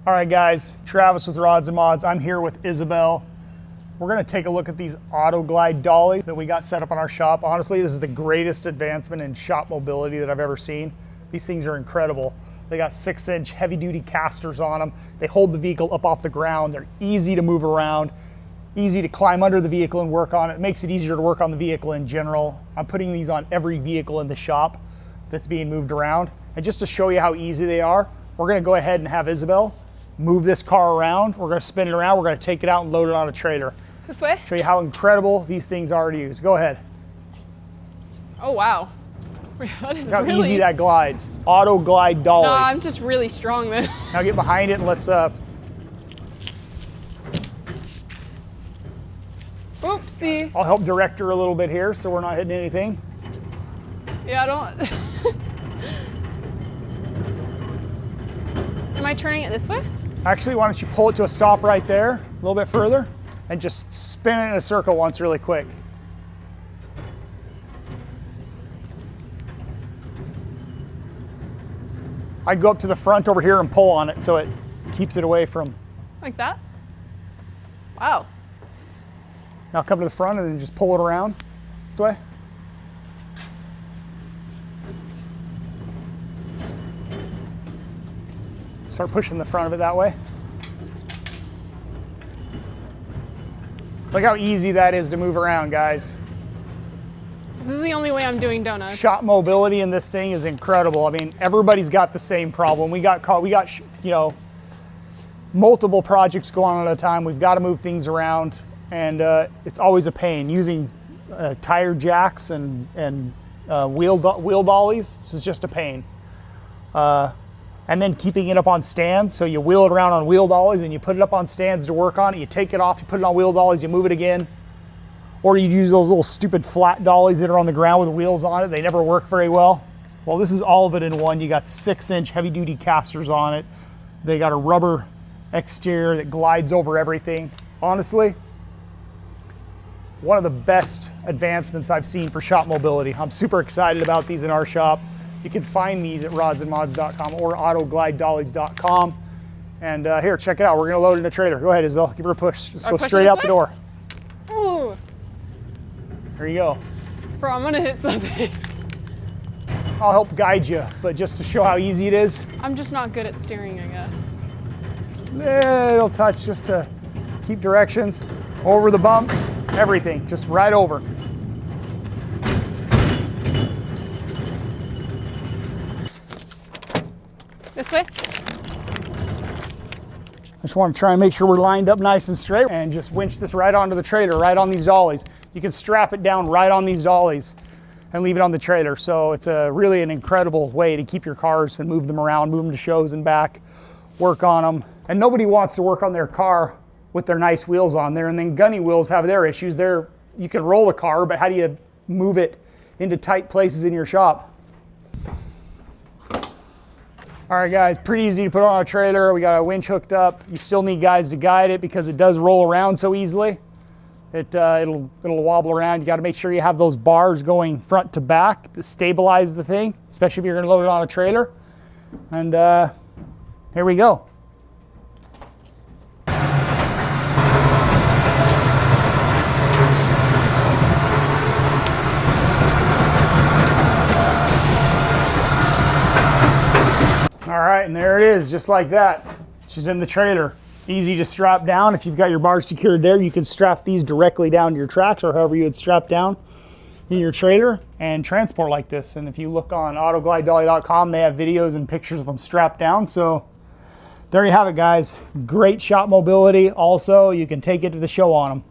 All right guys, Travis with Rods and Mods. I'm here with Isabel. We're gonna take a look at these Auto Glide Dolly that we got set up on our shop. Honestly, this is the greatest advancement in shop mobility that I've ever seen. These things are incredible. They got 6-inch heavy duty casters on them. They hold the vehicle up off the ground. They're easy to move around, easy to climb under the vehicle and work on it. It makes it easier to work on the vehicle in general. I'm putting these on every vehicle in the shop that's being moved around. And just to show you how easy they are, we're gonna go ahead and have Isabel move this car around. We're gonna spin it around. We're gonna take it out and load it on a trailer. This way? Show you how incredible these things are to use. Go ahead. Oh, wow. That is Look how really easy that glides. Auto Glide Dolly. No, I'm just really strong then. Now get behind it and let's, Oopsie. I'll help direct her a little bit here so we're not hitting anything. Yeah, I don't. Am I turning it this way? Actually, why don't you pull it to a stop right there, a little bit further, and just spin it in a circle once really quick. I'd go up to the front over here and pull on it so it keeps it away from. Like that? Wow. Now come to the front and then just pull it around this way. Start pushing the front of it that way. Look how easy that is to move around, guys. This is the only way I'm doing donuts. Shop mobility in this thing is incredible. I mean, everybody's got the same problem. We got you know, multiple projects going on at a time. We've got to move things around, and it's always a pain using tire jacks and wheel dollies. This is just a pain. And then keeping it up on stands. So you wheel it around on wheel dollies and you put it up on stands to work on it. You take it off, you put it on wheel dollies, you move it again. Or you use those little stupid flat dollies that are on the ground with wheels on it. They never work very well. Well, this is all of it in one. You got 6-inch heavy duty casters on it. They got a rubber exterior that glides over everything. Honestly, one of the best advancements I've seen for shop mobility. I'm super excited about these in our shop. You can find these at rodsandmods.com or autoglidedollies.com. And here, check it out. We're gonna load it in a trailer. Go ahead, Isabel, give her a push. Just go straight out the door. Ooh. There you go. Bro, I'm gonna hit something. I'll help guide you, but just to show how easy it is. I'm just not good at steering, I guess. It'll touch just to keep directions. Over the bumps, everything, just right over. This way? I just want to try and make sure we're lined up nice and straight and just winch this right onto the trailer, right on these dollies. You can strap it down right on these dollies and leave it on the trailer. So it's really an incredible way to keep your cars and move them around, move them to shows and back, work on them. And nobody wants to work on their car with their nice wheels on there. And then gunny wheels have their issues. You can roll a car, but how do you move it into tight places in your shop? All right, guys, pretty easy to put on a trailer. We got a winch hooked up. You still need guys to guide it because it does roll around so easily. It'll wobble around. You got to make sure you have those bars going front to back to stabilize the thing, especially if you're going to load it on a trailer. And here we go. All right, and there it is, just like that. She's in the trailer. Easy to strap down. If you've got your bars secured there, you can strap these directly down to your tracks or however you would strap down in your trailer and transport like this. And if you look on autoglidedolly.com, they have videos and pictures of them strapped down. So there you have it, guys. Great shop mobility. Also, you can take it to the show on them.